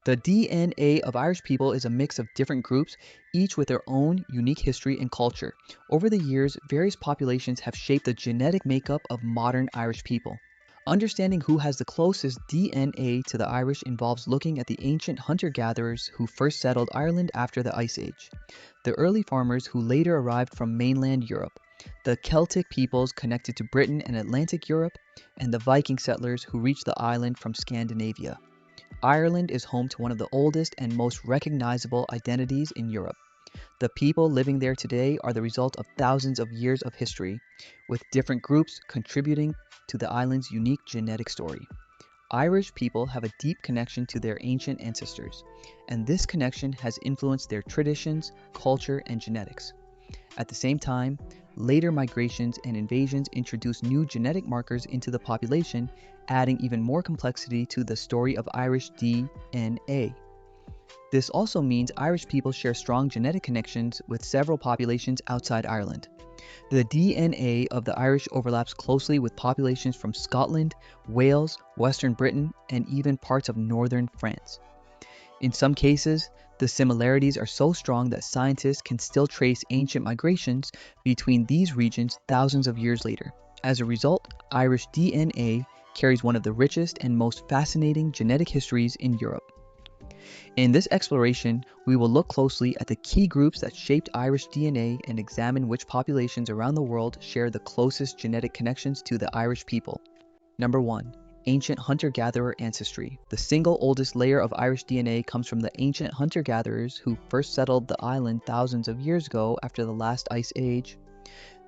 The DNA of Irish people is a mix of different groups, each with their own unique history and culture. Over the years, various populations have shaped the genetic makeup of modern Irish people. Understanding who has the closest DNA to the Irish involves looking at the ancient hunter-gatherers who first settled Ireland after the Ice Age, the early farmers who later arrived from mainland Europe, the Celtic peoples connected to Britain and Atlantic Europe, and the Viking settlers who reached the island from Scandinavia. Ireland is home to one of the oldest and most recognizable identities in Europe. The people living there today are the result of thousands of years of history, with different groups contributing to the island's unique genetic story. Irish people have a deep connection to their ancient ancestors, and this connection has influenced their traditions, culture, and genetics. At the same time, later migrations and invasions introduced new genetic markers into the population, adding even more complexity to the story of Irish DNA. This also means Irish people share strong genetic connections with several populations outside Ireland. The DNA of the Irish overlaps closely with populations from Scotland, Wales, Western Britain, and even parts of northern France. In some cases, the similarities are so strong that scientists can still trace ancient migrations between these regions thousands of years later. As a result, Irish DNA carries one of the richest and most fascinating genetic histories in Europe. In this exploration, we will look closely at the key groups that shaped Irish DNA and examine which populations around the world share the closest genetic connections to the Irish people. Number 1. Ancient hunter-gatherer ancestry. The single oldest layer of Irish DNA comes from the ancient hunter-gatherers who first settled the island thousands of years ago after the last ice age.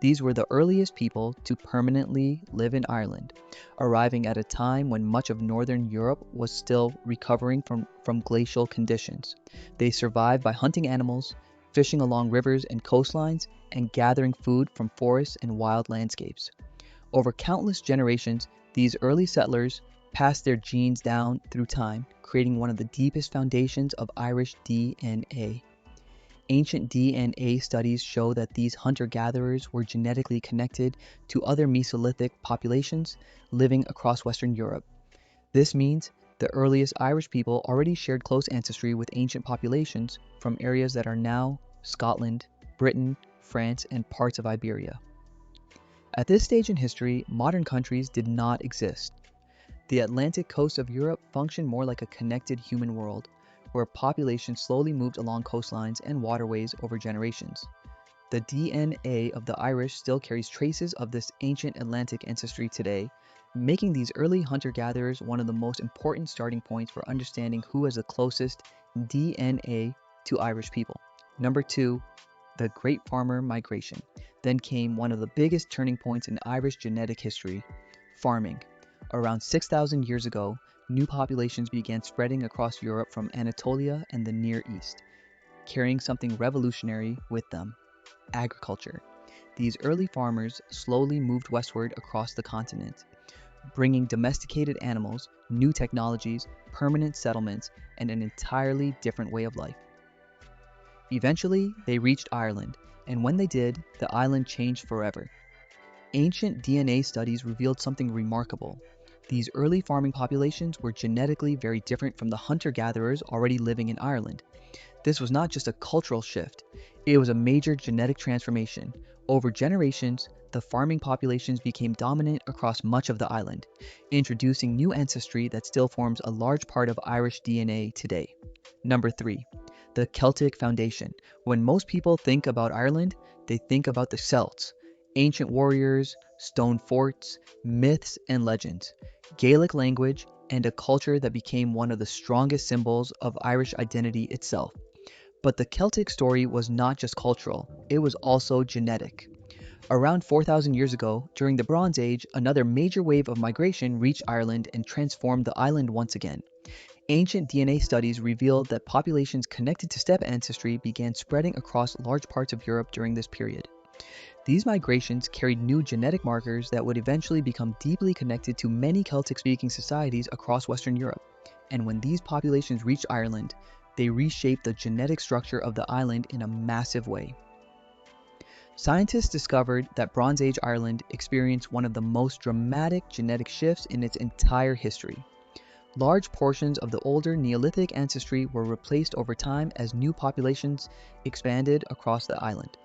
These were the earliest people to permanently live in Ireland, arriving at a time when much of northern Europe was still recovering from glacial conditions. They survived by hunting animals, fishing along rivers and coastlines, and gathering food from forests and wild landscapes. Over countless generations, these early settlers passed their genes down through time, creating one of the deepest foundations of Irish DNA. Ancient DNA studies show that these hunter-gatherers were genetically connected to other Mesolithic populations living across Western Europe. This means the earliest Irish people already shared close ancestry with ancient populations from areas that are now Scotland, Britain, France, and parts of Iberia. At this stage in history, modern countries did not exist. The Atlantic coast of Europe functioned more like a connected human world, where populations slowly moved along coastlines and waterways over generations. The DNA of the Irish still carries traces of this ancient Atlantic ancestry today, making these early hunter-gatherers one of the most important starting points for understanding who has the closest DNA to Irish people. Number 2, the Great Farmer Migration. Then came one of the biggest turning points in Irish genetic history, farming. Around 6,000 years ago, new populations began spreading across Europe from Anatolia and the Near East, carrying something revolutionary with them: agriculture. These early farmers slowly moved westward across the continent, bringing domesticated animals, new technologies, permanent settlements, and an entirely different way of life. Eventually, they reached Ireland, and when they did, the island changed forever. Ancient DNA studies revealed something remarkable. These early farming populations were genetically very different from the hunter-gatherers already living in Ireland. This was not just a cultural shift, it was a major genetic transformation. Over generations, the farming populations became dominant across much of the island, introducing new ancestry that still forms a large part of Irish DNA today. Number 3. The Celtic Foundation. When most people think about Ireland, they think about the Celts, ancient warriors, stone forts, myths and legends, Gaelic language, and a culture that became one of the strongest symbols of Irish identity itself. But the Celtic story was not just cultural, it was also genetic. Around 4,000 years ago, during the Bronze Age, another major wave of migration reached Ireland and transformed the island once again. Ancient DNA studies revealed that populations connected to steppe ancestry began spreading across large parts of Europe during this period. These migrations carried new genetic markers that would eventually become deeply connected to many Celtic-speaking societies across Western Europe. And when these populations reached Ireland, they reshaped the genetic structure of the island in a massive way. Scientists discovered that Bronze Age Ireland experienced one of the most dramatic genetic shifts in its entire history. Large portions of the older Neolithic ancestry were replaced over time as new populations expanded across the island.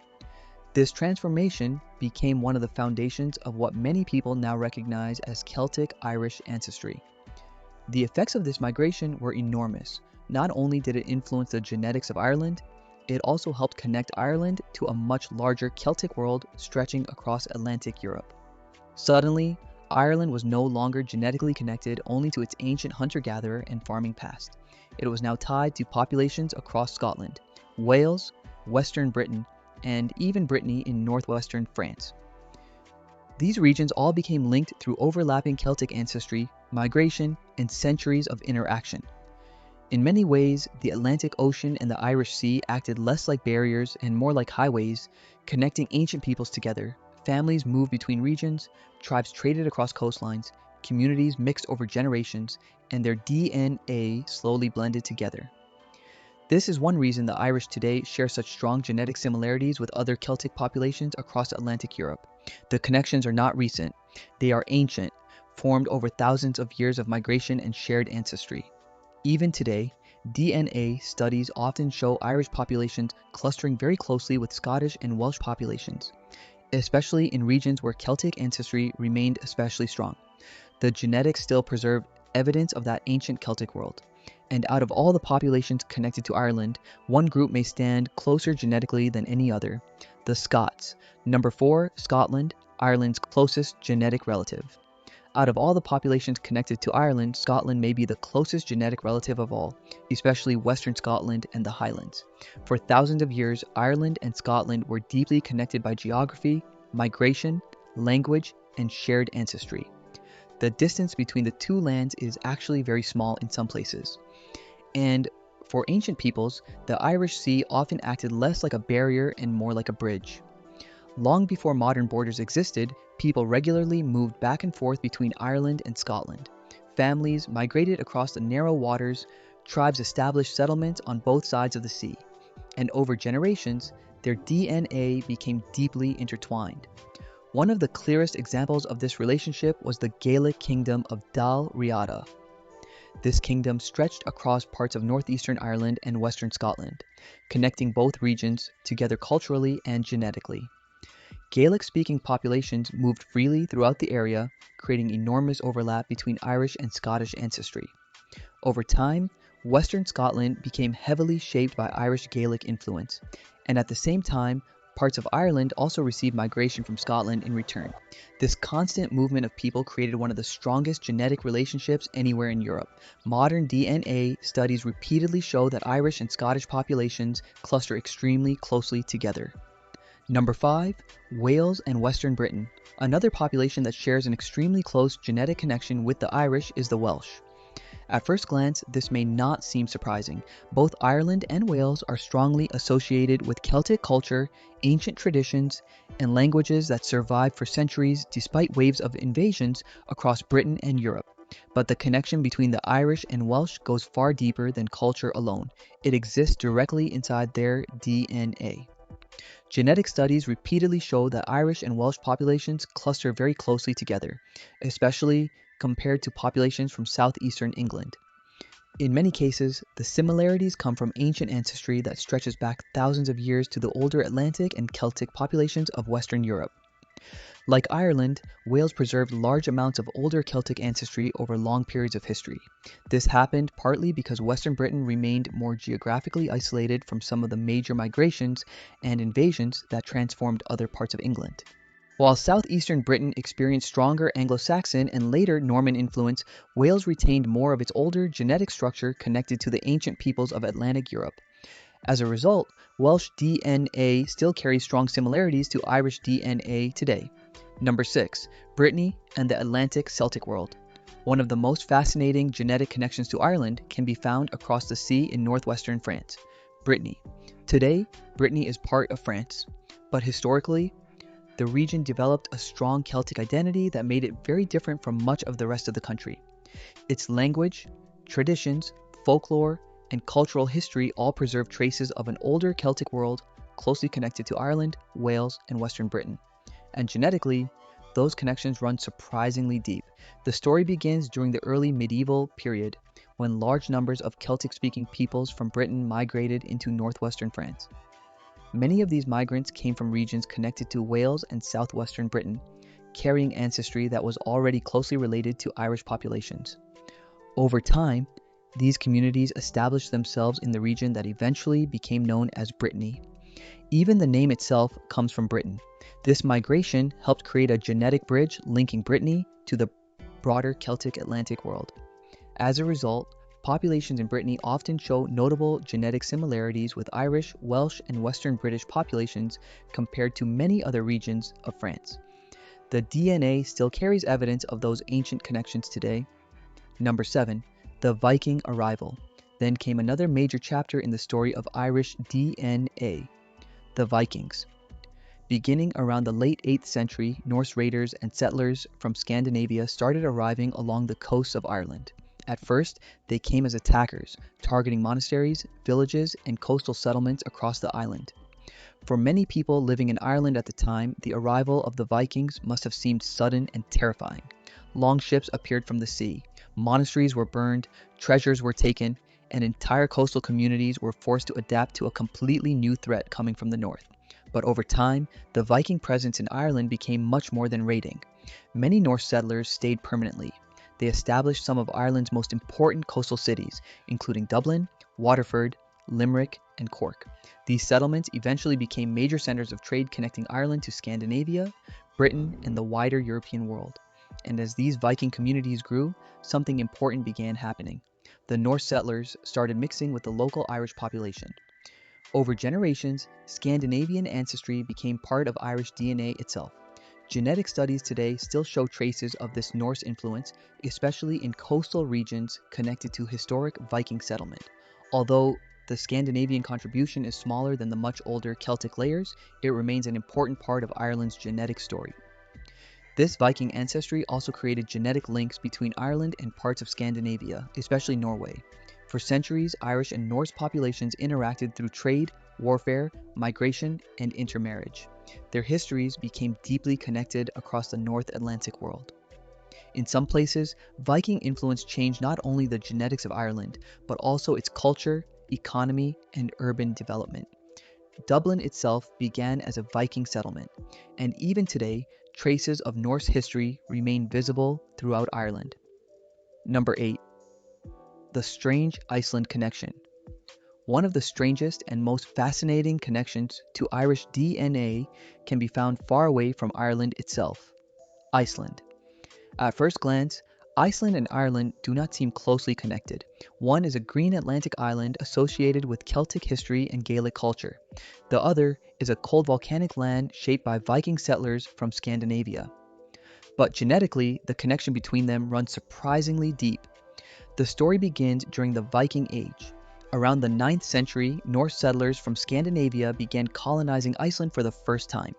This transformation became one of the foundations of what many people now recognize as Celtic Irish ancestry. The effects of this migration were enormous. Not only did it influence the genetics of Ireland, it also helped connect Ireland to a much larger Celtic world stretching across Atlantic Europe. Suddenly, Ireland was no longer genetically connected only to its ancient hunter-gatherer and farming past. It was now tied to populations across Scotland, Wales, Western Britain, and even Brittany in northwestern France. These regions all became linked through overlapping Celtic ancestry, migration, and centuries of interaction. In many ways, the Atlantic Ocean and the Irish Sea acted less like barriers and more like highways, connecting ancient peoples together. Families moved between regions, tribes traded across coastlines, communities mixed over generations, and their DNA slowly blended together. This is one reason the Irish today share such strong genetic similarities with other Celtic populations across Atlantic Europe. The connections are not recent, they are ancient, formed over thousands of years of migration and shared ancestry. Even today, DNA studies often show Irish populations clustering very closely with Scottish and Welsh populations, especially in regions where Celtic ancestry remained especially strong. The genetics still preserve evidence of that ancient Celtic world. And out of all the populations connected to Ireland, one group may stand closer genetically than any other: the Scots. Number 4, Scotland, Ireland's closest genetic relative. Out of all the populations connected to Ireland, Scotland may be the closest genetic relative of all, especially Western Scotland and the Highlands. For thousands of years, Ireland and Scotland were deeply connected by geography, migration, language, and shared ancestry. The distance between the two lands is actually very small in some places. And for ancient peoples, the Irish Sea often acted less like a barrier and more like a bridge. Long before modern borders existed, people regularly moved back and forth between Ireland and Scotland. Families migrated across the narrow waters, tribes established settlements on both sides of the sea, and over generations, their DNA became deeply intertwined. One of the clearest examples of this relationship was the Gaelic kingdom of Dal Riata. This kingdom stretched across parts of northeastern Ireland and western Scotland, connecting both regions together culturally and genetically. Gaelic-speaking populations moved freely throughout the area, creating enormous overlap between Irish and Scottish ancestry. Over time, Western Scotland became heavily shaped by Irish Gaelic influence, and at the same time, parts of Ireland also received migration from Scotland in return. This constant movement of people created one of the strongest genetic relationships anywhere in Europe. Modern DNA studies repeatedly show that Irish and Scottish populations cluster extremely closely together. Number 5, Wales and Western Britain. Another population that shares an extremely close genetic connection with the Irish is the Welsh. At first glance, this may not seem surprising. Both Ireland and Wales are strongly associated with Celtic culture, ancient traditions, and languages that survived for centuries despite waves of invasions across Britain and Europe. But the connection between the Irish and Welsh goes far deeper than culture alone. It exists directly inside their DNA. Genetic studies repeatedly show that Irish and Welsh populations cluster very closely together, especially compared to populations from southeastern England. In many cases, the similarities come from ancient ancestry that stretches back thousands of years to the older Atlantic and Celtic populations of Western Europe. Like Ireland, Wales preserved large amounts of older Celtic ancestry over long periods of history. This happened partly because Western Britain remained more geographically isolated from some of the major migrations and invasions that transformed other parts of England. While southeastern Britain experienced stronger Anglo-Saxon and later Norman influence, Wales retained more of its older genetic structure connected to the ancient peoples of Atlantic Europe. As a result, Welsh DNA still carries strong similarities to Irish DNA today. Number 6, Brittany and the Atlantic Celtic world. One of the most fascinating genetic connections to Ireland can be found across the sea in northwestern France, Brittany. Today, Brittany is part of France, but historically, the region developed a strong Celtic identity that made it very different from much of the rest of the country. Its language, traditions, folklore, and cultural history all preserve traces of an older Celtic world closely connected to Ireland, Wales, and Western Britain. And genetically, those connections run surprisingly deep. The story begins during the early medieval period, when large numbers of Celtic-speaking peoples from Britain migrated into northwestern France. Many of these migrants came from regions connected to Wales and southwestern Britain, carrying ancestry that was already closely related to Irish populations. Over time, these communities established themselves in the region that eventually became known as Brittany. Even the name itself comes from Britain. This migration helped create a genetic bridge linking Brittany to the broader Celtic Atlantic world. As a result, populations in Brittany often show notable genetic similarities with Irish, Welsh, and Western British populations compared to many other regions of France. The DNA still carries evidence of those ancient connections today. Number 7. The Viking arrival. Then came another major chapter in the story of Irish DNA, the Vikings. Beginning around the late 8th century, Norse raiders and settlers from Scandinavia started arriving along the coasts of Ireland. At first, they came as attackers, targeting monasteries, villages, and coastal settlements across the island. For many people living in Ireland at the time, the arrival of the Vikings must have seemed sudden and terrifying. Long ships appeared from the sea, monasteries were burned, treasures were taken, and entire coastal communities were forced to adapt to a completely new threat coming from the north. But over time, the Viking presence in Ireland became much more than raiding. Many Norse settlers stayed permanently. They established some of Ireland's most important coastal cities, including Dublin, Waterford, Limerick, and Cork. These settlements eventually became major centers of trade connecting Ireland to Scandinavia, Britain, and the wider European world. And as these Viking communities grew, something important began happening. The Norse settlers started mixing with the local Irish population. Over generations, Scandinavian ancestry became part of Irish DNA itself. Genetic studies today still show traces of this Norse influence, especially in coastal regions connected to historic Viking settlement. Although the Scandinavian contribution is smaller than the much older Celtic layers, it remains an important part of Ireland's genetic story. This Viking ancestry also created genetic links between Ireland and parts of Scandinavia, especially Norway. For centuries, Irish and Norse populations interacted through trade, warfare, migration, and intermarriage. Their histories became deeply connected across the North Atlantic world. In some places, Viking influence changed not only the genetics of Ireland, but also its culture, economy, and urban development. Dublin itself began as a Viking settlement, and even today, traces of Norse history remain visible throughout Ireland. Number 8. The strange Iceland connection. One of the strangest and most fascinating connections to Irish DNA can be found far away from Ireland itself, Iceland. At first glance, Iceland and Ireland do not seem closely connected. One is a green Atlantic island associated with Celtic history and Gaelic culture. The other is a cold volcanic land shaped by Viking settlers from Scandinavia. But genetically, the connection between them runs surprisingly deep. The story begins during the Viking Age. Around the 9th century, Norse settlers from Scandinavia began colonizing Iceland for the first time.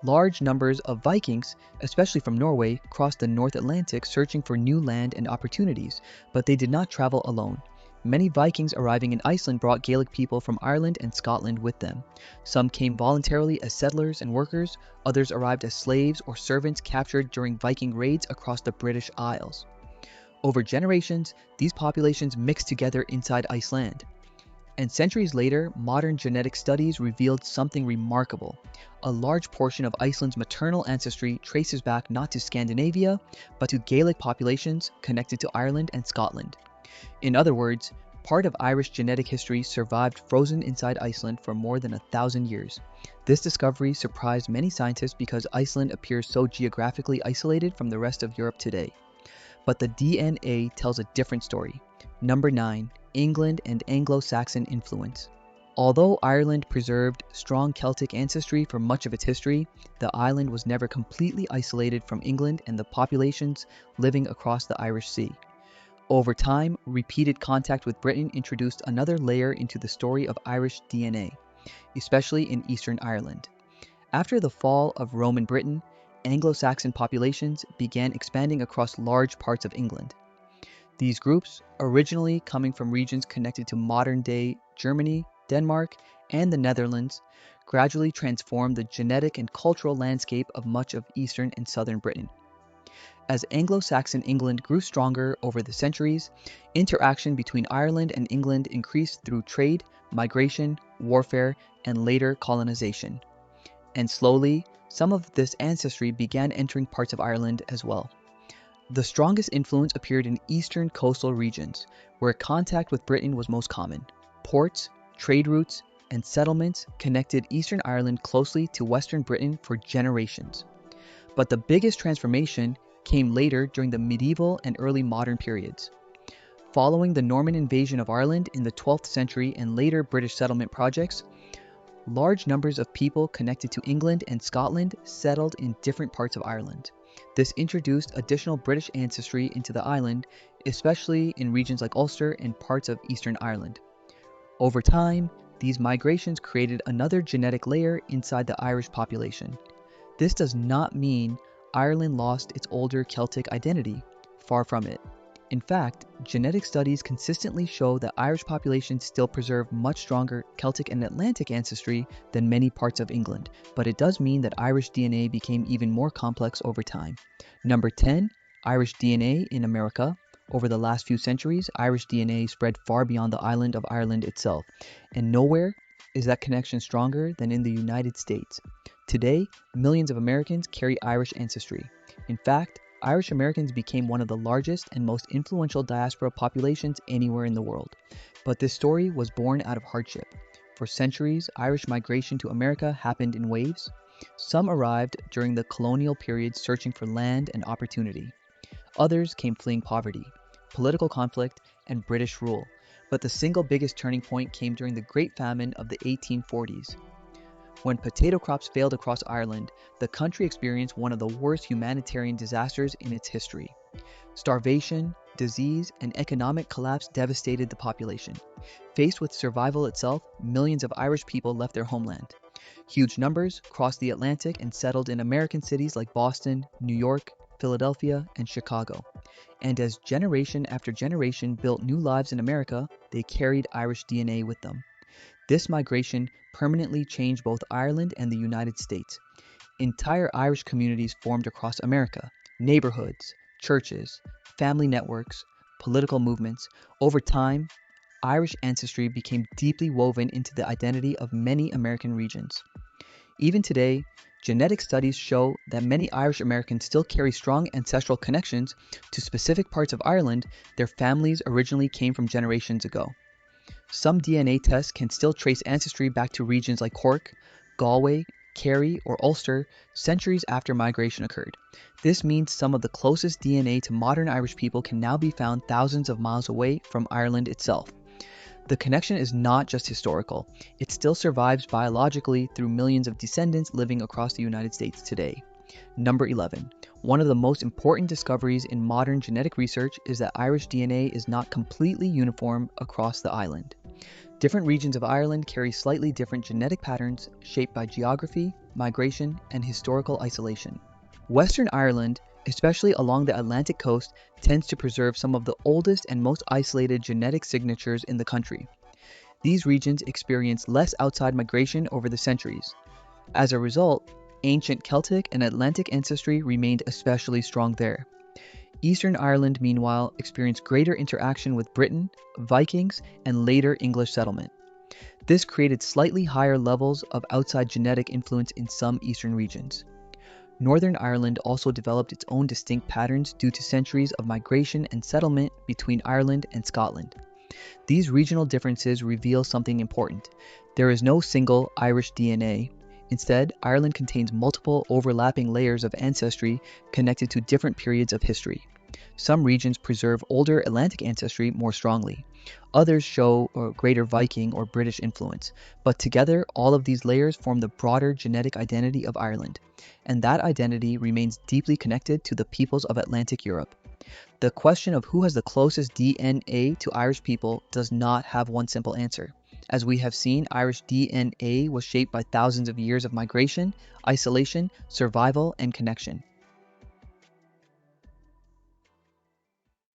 Large numbers of Vikings, especially from Norway, crossed the North Atlantic searching for new land and opportunities, but they did not travel alone. Many Vikings arriving in Iceland brought Gaelic people from Ireland and Scotland with them. Some came voluntarily as settlers and workers, others arrived as slaves or servants captured during Viking raids across the British Isles. Over generations, these populations mixed together inside Iceland. And centuries later, modern genetic studies revealed something remarkable. A large portion of Iceland's maternal ancestry traces back not to Scandinavia, but to Gaelic populations connected to Ireland and Scotland. In other words, part of Irish genetic history survived frozen inside Iceland for more than 1,000 years. This discovery surprised many scientists because Iceland appears so geographically isolated from the rest of Europe today. But the DNA tells a different story. Number 9. England and Anglo-Saxon influence. Although Ireland preserved strong Celtic ancestry for much of its history, the island was never completely isolated from England and the populations living across the Irish Sea. Over time, repeated contact with Britain introduced another layer into the story of Irish DNA, especially in Eastern Ireland. After the fall of Roman Britain, Anglo-Saxon populations began expanding across large parts of England. These groups, originally coming from regions connected to modern-day Germany, Denmark, and the Netherlands, gradually transformed the genetic and cultural landscape of much of eastern and southern Britain. As Anglo-Saxon England grew stronger over the centuries, interaction between Ireland and England increased through trade, migration, warfare, and later colonization. And slowly, some of this ancestry began entering parts of Ireland as well. The strongest influence appeared in eastern coastal regions, where contact with Britain was most common. Ports, trade routes, and settlements connected Eastern Ireland closely to Western Britain for generations. But the biggest transformation came later during the medieval and early modern periods. Following the Norman invasion of Ireland in the 12th century and later British settlement projects, large numbers of people connected to England and Scotland settled in different parts of Ireland. This introduced additional British ancestry into the island, especially in regions like Ulster and parts of Eastern Ireland. Over time, these migrations created another genetic layer inside the Irish population. This does not mean Ireland lost its older Celtic identity. Far from it. In fact, genetic studies consistently show that Irish populations still preserve much stronger Celtic and Atlantic ancestry than many parts of England, but it does mean that Irish DNA became even more complex over time. Number 10, Irish DNA in America. Over the last few centuries, Irish DNA spread far beyond the island of Ireland itself, and nowhere is that connection stronger than in the United States. Today, millions of Americans carry Irish ancestry. In fact, Irish Americans became one of the largest and most influential diaspora populations anywhere in the world. But this story was born out of hardship. For centuries, Irish migration to America happened in waves. Some arrived during the colonial period searching for land and opportunity. Others came fleeing poverty, political conflict, and British rule. But the single biggest turning point came during the Great Famine of the 1840s. When potato crops failed across Ireland, the country experienced one of the worst humanitarian disasters in its history. Starvation, disease, and economic collapse devastated the population. Faced with survival itself, millions of Irish people left their homeland. Huge numbers crossed the Atlantic and settled in American cities like Boston, New York, Philadelphia, and Chicago. And as generation after generation built new lives in America, they carried Irish DNA with them. This migration permanently changed both Ireland and the United States. Entire Irish communities formed across America. Neighborhoods, churches, family networks, political movements. Over time, Irish ancestry became deeply woven into the identity of many American regions. Even today, genetic studies show that many Irish Americans still carry strong ancestral connections to specific parts of Ireland their families originally came from generations ago. Some DNA tests can still trace ancestry back to regions like Cork, Galway, Kerry, or Ulster centuries after migration occurred. This means some of the closest DNA to modern Irish people can now be found thousands of miles away from Ireland itself. The connection is not just historical, it still survives biologically through millions of descendants living across the United States today. Number 11. One of the most important discoveries in modern genetic research is that Irish DNA is not completely uniform across the island. Different regions of Ireland carry slightly different genetic patterns shaped by geography, migration, and historical isolation. Western Ireland, especially along the Atlantic coast, tends to preserve some of the oldest and most isolated genetic signatures in the country. These regions experienced less outside migration over the centuries. As a result, ancient Celtic and Atlantic ancestry remained especially strong there. Eastern Ireland, meanwhile, experienced greater interaction with Britain, Vikings, and later English settlement. This created slightly higher levels of outside genetic influence in some eastern regions. Northern Ireland also developed its own distinct patterns due to centuries of migration and settlement between Ireland and Scotland. These regional differences reveal something important. There is no single Irish DNA. Instead, Ireland contains multiple overlapping layers of ancestry connected to different periods of history. Some regions preserve older Atlantic ancestry more strongly. Others show a greater Viking or British influence. But together, all of these layers form the broader genetic identity of Ireland. And that identity remains deeply connected to the peoples of Atlantic Europe. The question of who has the closest DNA to Irish people does not have one simple answer. As we have seen, Irish DNA was shaped by thousands of years of migration, isolation, survival, and connection.